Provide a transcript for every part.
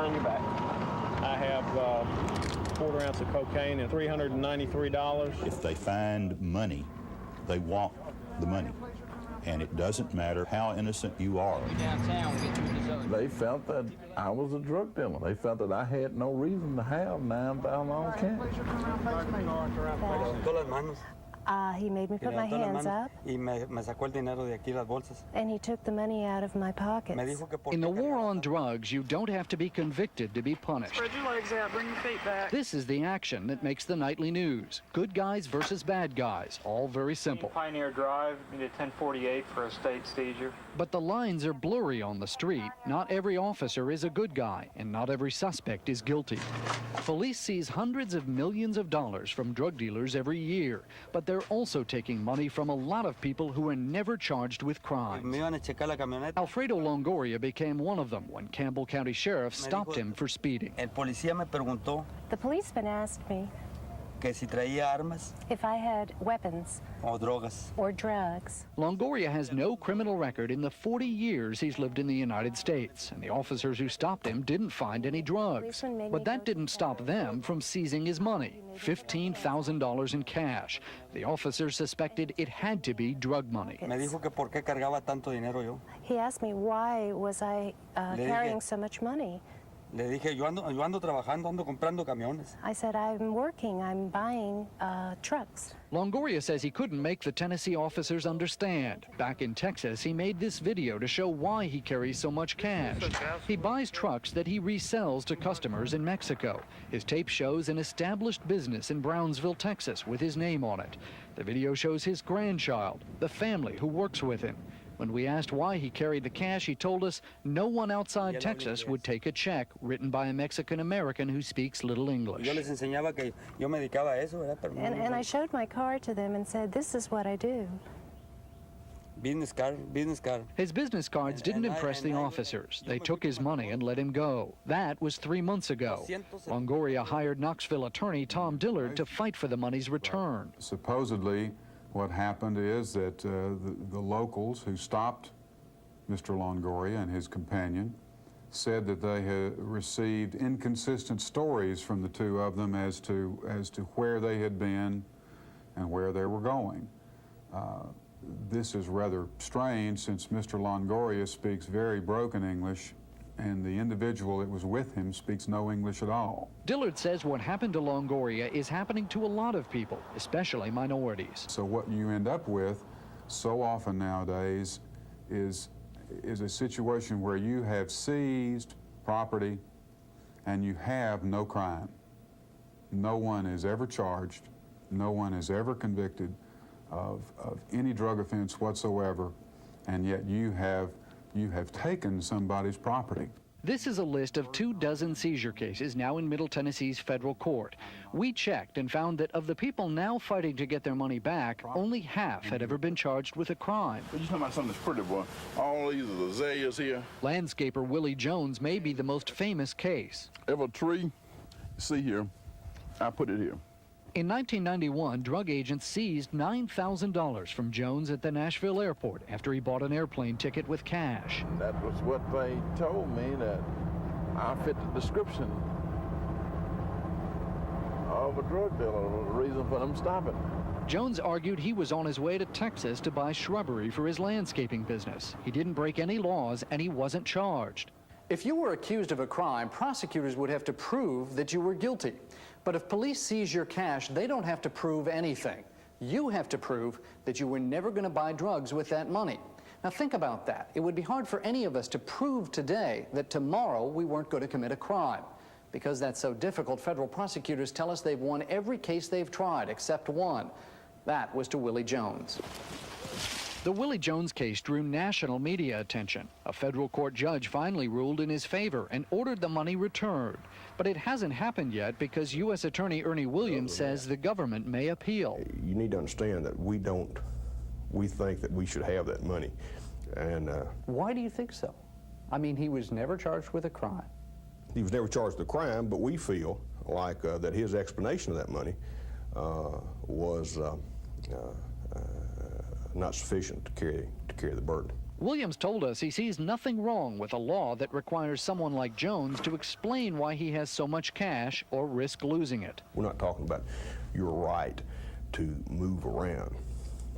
on your back. I have a quarter ounce of cocaine and $393. If they find money, they want the money. And it doesn't matter how innocent you are. They felt that I was a drug dealer. They felt that I had no reason to have $9,000 cash. He made me put my hands up, and he took the money out of my pockets. In the war on drugs, you don't have to be convicted to be punished. Spread your legs out, bring your feet back. This is the action that makes the nightly news. Good guys versus bad guys, all very simple. Pioneer Drive, needed 1048 for a state seizure. But the lines are blurry on the street. Not every officer is a good guy, and not every suspect is guilty. Police seize hundreds of millions of dollars from drug dealers every year, but they're also taking money from a lot of people who are never charged with crimes. Alfredo Longoria became one of them when Campbell County Sheriff stopped him for speeding. The policeman asked me if I had weapons or drugs. Longoria has no criminal record in the 40 years he's lived in the United States, and the officers who stopped him didn't find any drugs. But that didn't stop them from seizing his money, $15,000 in cash. The officers suspected it had to be drug money. He asked me why was I carrying so much money. Le dije, yo ando trabajando, ando comprando camiones. I said, I'm working, I'm buying trucks. Longoria says he couldn't make the Tennessee officers understand. Back in Texas, he made this video to show why he carries so much cash. He buys trucks that he resells to customers in Mexico. His tape shows an established business in Brownsville, Texas, with his name on it. The video shows his grandchild, the family who works with him. When we asked why he carried the cash, he told us no one outside Texas would take a check written by a Mexican-American who speaks little English. And I showed my card to them and said, this is what I do. Business card. His business cards didn't impress the officers. They took his money and let him go. That was 3 months ago. Longoria hired Knoxville attorney Tom Dillard to fight for the money's return. Supposedly, what happened is that the locals who stopped Mr. Longoria and his companion said that they had received inconsistent stories from the two of them as to where they had been and where they were going. This is rather strange since Mr. Longoria speaks very broken English and the individual that was with him speaks no English at all. Dillard says what happened to Longoria is happening to a lot of people, especially minorities. So what you end up with so often nowadays is a situation where you have seized property and you have no crime. No one is ever charged, no one is ever convicted of any drug offense whatsoever, and yet you have taken somebody's property. This is a list of 24 seizure cases now in Middle Tennessee's federal court. We checked and found that of the people now fighting to get their money back, only half had ever been charged with a crime. You're talking about something that's pretty, boy. All these are the azaleas here. Landscaper Willie Jones may be the most famous case. Every tree you see here, I put it here. In 1991, drug agents seized $9,000 from Jones at the Nashville airport after he bought an airplane ticket with cash. That was what they told me, that I fit the description of a drug dealer, the reason for them stopping. Jones argued he was on his way to Texas to buy shrubbery for his landscaping business. He didn't break any laws and he wasn't charged. If you were accused of a crime, prosecutors would have to prove that you were guilty. But if police seize your cash, they don't have to prove anything. You have to prove that you were never going to buy drugs with that money. Now think about that. It would be hard for any of us to prove today that tomorrow we weren't going to commit a crime. Because that's so difficult, federal prosecutors tell us they've won every case they've tried except one. That was to Willie Jones. The Willie Jones case drew national media attention. A federal court judge finally ruled in his favor and ordered the money returned. But it hasn't happened yet because U.S. Attorney Ernie Williams says the government may appeal. You need to understand that we think that we should have that money. And why do you think so? I mean, he was never charged with a crime. He was never charged with a crime, but we feel like that his explanation of that money was not sufficient to carry the burden. Williams told us he sees nothing wrong with a law that requires someone like Jones to explain why he has so much cash or risk losing it. We're not talking about your right to move around.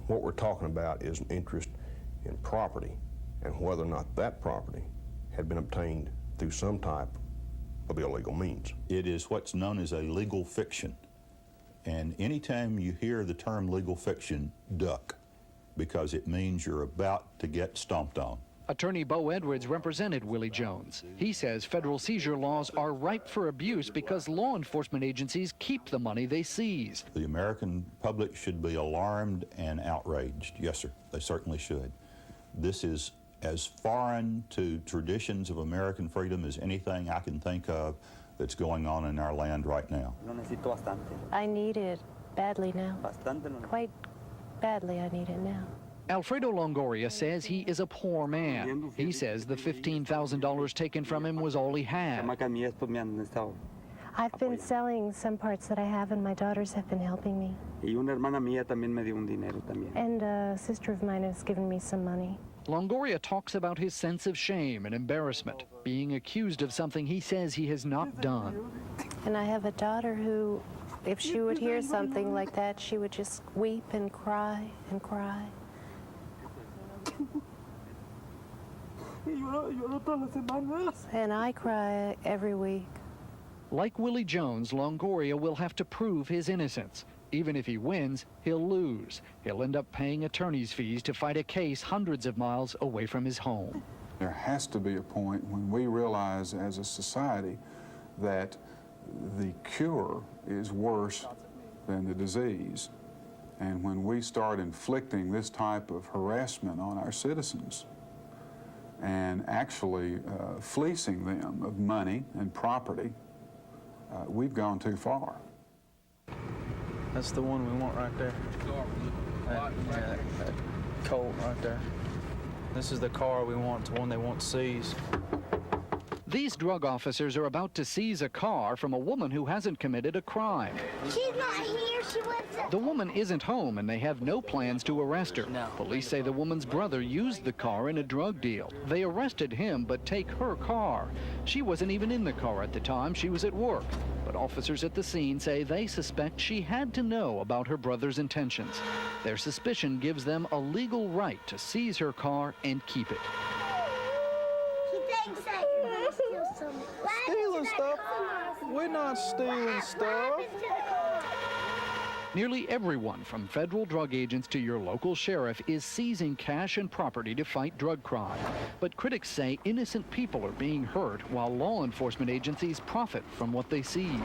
What we're talking about is an interest in property and whether or not that property had been obtained through some type of illegal means. It is what's known as a legal fiction. And anytime you hear the term legal fiction, duck, because it means you're about to get stomped on. Attorney Bo Edwards represented Willie Jones. He says federal seizure laws are ripe for abuse because law enforcement agencies keep the money they seize. The American public should be alarmed and outraged. Yes, sir, they certainly should. This is as foreign to traditions of American freedom as anything I can think of that's going on in our land right now. I need it badly now. Quite badly, I need it now. Alfredo Longoria says he is a poor man. He says the $15,000 taken from him was all he had. I've been selling some parts that I have, and my daughters have been helping me. And a sister of mine has given me some money. Longoria talks about his sense of shame and embarrassment, being accused of something he says he has not done. And I have a daughter who, if she would hear something like that, she would just weep and cry and cry. And I cry every week. Like Willie Jones, Longoria will have to prove his innocence. Even if he wins, he'll lose. He'll end up paying attorney's fees to fight a case hundreds of miles away from his home. There has to be a point when we realize as a society that the cure is worse than the disease. And when we start inflicting this type of harassment on our citizens and actually fleecing them of money and property, we've gone too far. That's the one we want right there. That Colt right there. This is the car we want, the one they want seized. These drug officers are about to seize a car from a woman who hasn't committed a crime. She's not here. She went. The woman isn't home, and they have no plans to arrest her. Police say the woman's brother used the car in a drug deal. They arrested him, but take her car. She wasn't even in the car at the time. She was at work. But officers at the scene say they suspect she had to know about her brother's intentions. Their suspicion gives them a legal right to seize her car and keep it. He thinks that you're going to steal something. Stealing stuff? We're not stealing stuff. Nearly everyone, from federal drug agents to your local sheriff, is seizing cash and property to fight drug crime. But critics say innocent people are being hurt while law enforcement agencies profit from what they seize.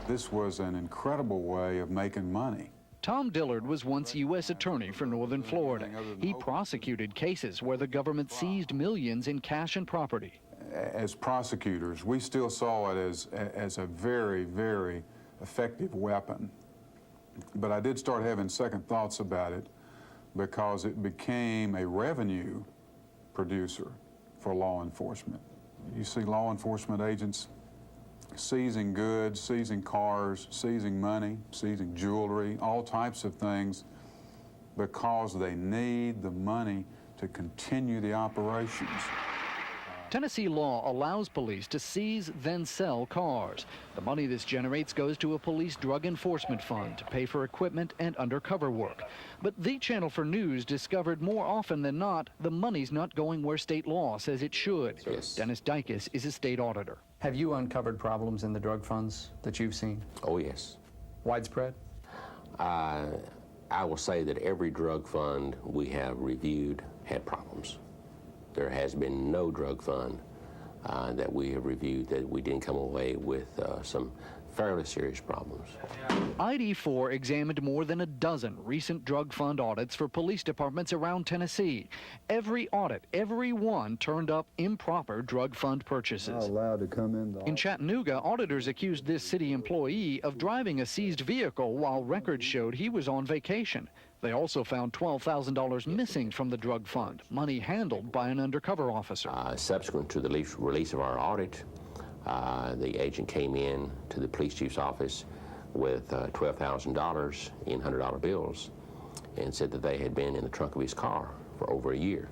This was an incredible way of making money. Tom Dillard was once U.S. Attorney for Northern Florida. He prosecuted cases where the government seized millions in cash and property. As prosecutors, we still saw it as a very, very effective weapon. But I did start having second thoughts about it because it became a revenue producer for law enforcement. You see law enforcement agents seizing goods, seizing cars, seizing money, seizing jewelry, all types of things because they need the money to continue the operations. Tennessee law allows police to seize, then sell cars. The money this generates goes to a police drug enforcement fund to pay for equipment and undercover work. But the Channel 4 News discovered more often than not the money's not going where state law says it should. Yes. Dennis Dykes is a state auditor. Have you uncovered problems in the drug funds that you've seen? Oh, yes. Widespread? I will say that every drug fund we have reviewed had problems. There has been no drug fund that we have reviewed that we didn't come away with some fairly serious problems. ID4 examined more than a dozen recent drug fund audits for police departments around Tennessee. Every audit, every one turned up improper drug fund purchases. Not allowed to come in. In Chattanooga, auditors accused this city employee of driving a seized vehicle while records showed he was on vacation. They also found $12,000 missing from the drug fund, money handled by an undercover officer. Subsequent to the release of our audit, the agent came in to the police chief's office with $12,000 in $100 bills and said that they had been in the trunk of his car for over a year.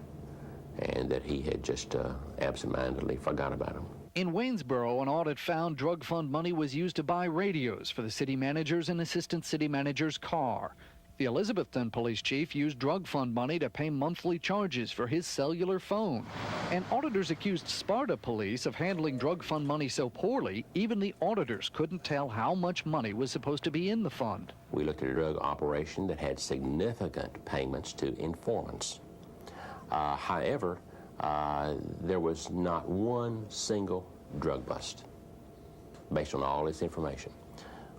and that he had just absentmindedly forgot about them. In Waynesboro, an audit found drug fund money was used to buy radios for the city manager's and assistant city manager's car. The Elizabethton police chief used drug fund money to pay monthly charges for his cellular phone. And auditors accused Sparta police of handling drug fund money so poorly, even the auditors couldn't tell how much money was supposed to be in the fund. We looked at a drug operation that had significant payments to informants. However, there was not one single drug bust based on all this information.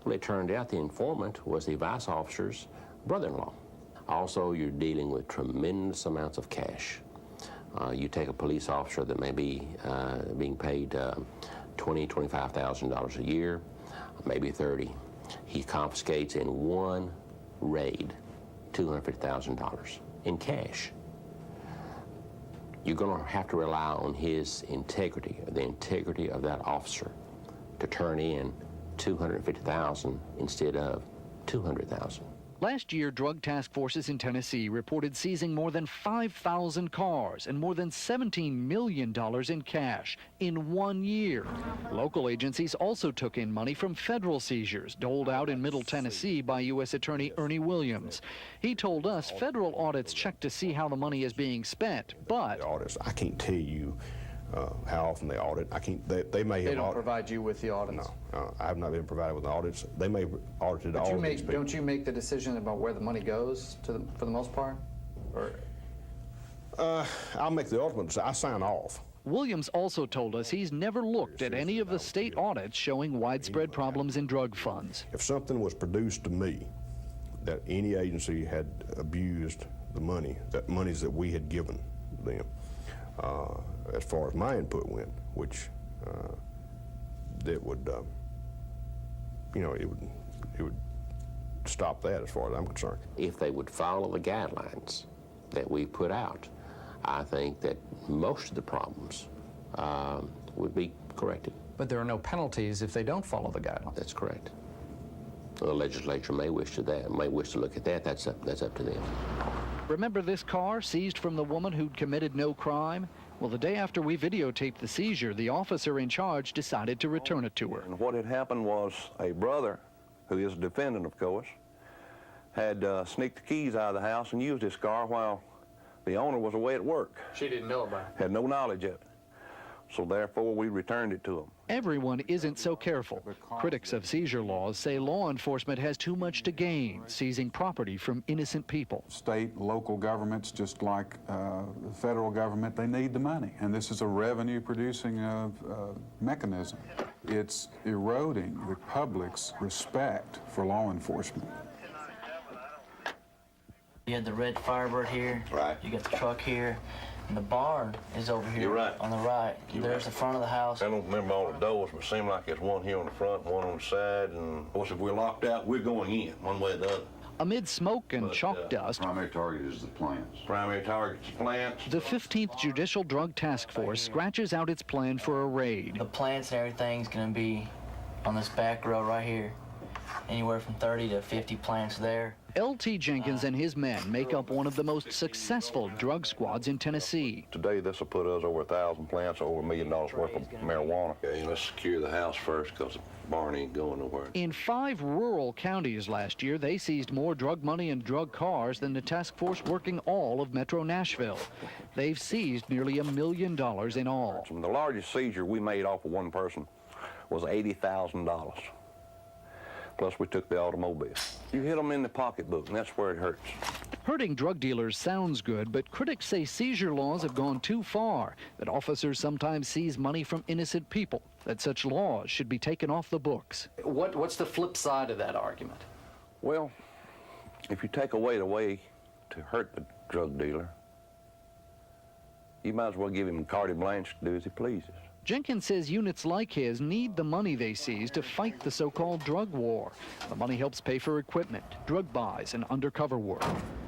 Well, it turned out the informant was the vice officer's brother-in-law. Also, you're dealing with tremendous amounts of cash. You take a police officer that may be being paid $20,000, $25,000 a year, maybe 30. He confiscates in one raid $250,000 in cash. You're going to have to rely on his integrity, or the integrity of that officer, to turn in $250,000 instead of $200,000. Last year, drug task forces in Tennessee reported seizing more than 5,000 cars and more than $17 million in cash in 1 year. Local agencies also took in money from federal seizures doled out in Middle Tennessee by U.S. Attorney Ernie Williams. He told us federal audits check to see how the money is being spent, but The audits, I can't tell you how often they audit. I can't. They may have. They don't provide you with the audits? No, I have not been provided with the audits. They may have audited all of these people. Don't you make the decision about where the money goes for the most part? Or I'll make the ultimate decision. I sign off. Williams also told us he's never looked at any of the state audits showing widespread problems in drug funds. If something was produced to me that any agency had abused the money, that monies that we had given them, as far as my input went, which that would, it would stop that as far as I'm concerned. If they would follow the guidelines that we put out, I think that most of the problems would be corrected. But there are no penalties if they don't follow the guidelines. That's correct. The legislature may wish to look at that. That's up to them. Remember this car seized from the woman who'd committed no crime? Well, the day after we videotaped the seizure, the officer in charge decided to return it to her. And what had happened was a brother, who is a defendant, of course, had sneaked the keys out of the house and used this car while the owner was away at work. She didn't know about it. Had no knowledge of it. So therefore, we returned it to him. Everyone isn't so careful. Critics of seizure laws say law enforcement has too much to gain seizing property from innocent people. State, local governments, just like the federal government, they need the money. And this is a revenue-producing mechanism. It's eroding the public's respect for law enforcement. You had the red Firebird here. Right. You got the truck here. And the barn is over here. You're right. On the right. There's the front of the house. I don't remember all the doors, but it seemed like there's one here on the front, one on the side, and of course if we're locked out, we're going in, one way or the other. Amid smoke and chalk dust, Primary target is the plants. Primary target's plants. the 15th Judicial Drug Task Force scratches out its plan for a raid. The plants and everything's going to be on this back row right here. Anywhere from 30 to 50 plants there. L.T. Jenkins and his men make up one of the most successful drug squads in Tennessee. Today, this will put us over 1,000 plants, over $1 million worth of marijuana. Okay, let's secure the house first, because the barn ain't going nowhere. In 5 rural counties last year, they seized more drug money and drug cars than the task force working all of Metro Nashville. They've seized nearly $1 million in all. The largest seizure we made off of one person was $80,000. Plus, we took the automobile. You hit them in the pocketbook, and that's where it hurts. Hurting drug dealers sounds good, but critics say seizure laws have gone too far, that officers sometimes seize money from innocent people, that such laws should be taken off the books. What's the flip side of that argument? Well, if you take away the way to hurt the drug dealer, you might as well give him carte blanche to do as he pleases. Jenkins says units like his need the money they seize to fight the so-called drug war. The money helps pay for equipment, drug buys, and undercover work.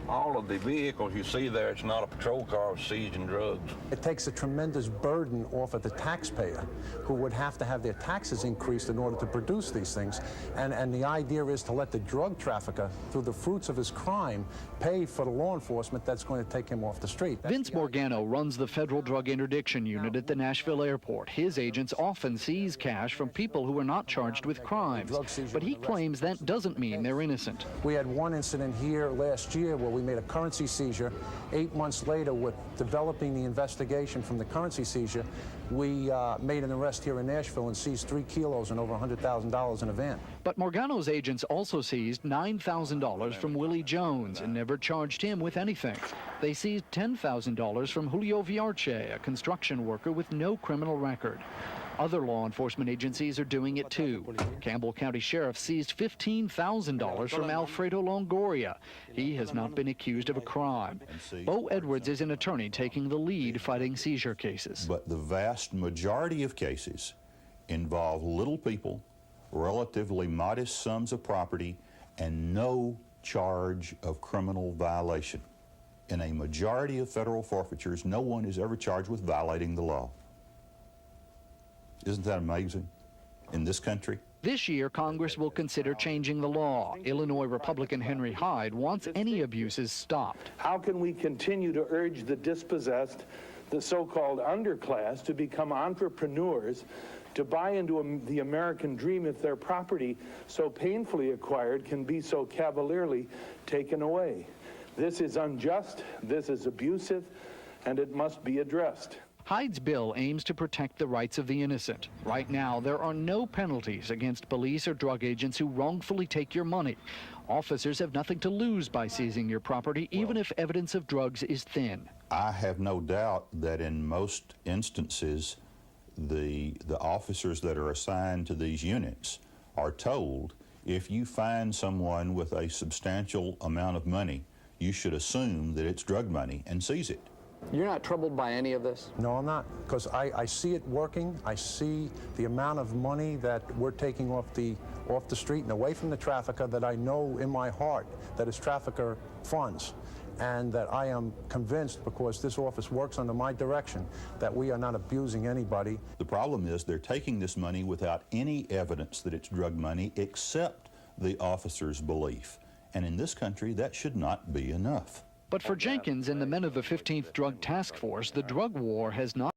All of the vehicles you see there, it's not a patrol car seizing drugs. It takes a tremendous burden off of the taxpayer, who would have to have their taxes increased in order to produce these things. And the idea is to let the drug trafficker, through the fruits of his crime, pay for the law enforcement that's going to take him off the street. Vince Morgano runs the Federal Drug Interdiction Unit at the Nashville airport. His agents often seize cash from people who are not charged with crimes, but he claims that doesn't mean they're innocent. We had one incident here last year where we made a currency seizure. 8 months later, with developing the investigation from the currency seizure, we made an arrest here in Nashville and seized 3 kilos and over $100,000 in a van. But Morgano's agents also seized $9,000 from Willie Jones and never charged him with anything. They seized $10,000 from Julio Viarche, a construction worker with no criminal record. Other law enforcement agencies are doing it too. Campbell County Sheriff seized $15,000 from Alfredo Longoria. He has not been accused of a crime. Bo Edwards is an attorney taking the lead fighting seizure cases. But the vast majority of cases involve little people, relatively modest sums of property, and no charge of criminal violation. In a majority of federal forfeitures, no one is ever charged with violating the law. Isn't that amazing in this country? This year, Congress will consider changing the law. Illinois Republican Henry Hyde wants any abuses stopped. How can we continue to urge the dispossessed, the so-called underclass, to become entrepreneurs, to buy into the American dream if their property so painfully acquired can be so cavalierly taken away? This is unjust, this is abusive, and it must be addressed. Hyde's bill aims to protect the rights of the innocent. Right now, there are no penalties against police or drug agents who wrongfully take your money. Officers have nothing to lose by seizing your property, even if evidence of drugs is thin. I have no doubt that in most instances, the officers that are assigned to these units are told, if you find someone with a substantial amount of money, you should assume that it's drug money and seize it. You're not troubled by any of this? No, I'm not, because I see it working. I see the amount of money that we're taking off the street and away from the trafficker that I know in my heart that is trafficker funds, and that I am convinced, because this office works under my direction, that we are not abusing anybody. The problem is they're taking this money without any evidence that it's drug money except the officer's belief. And in this country, that should not be enough. But for Jenkins and the men of the 15th Drug Task Force, the drug war has not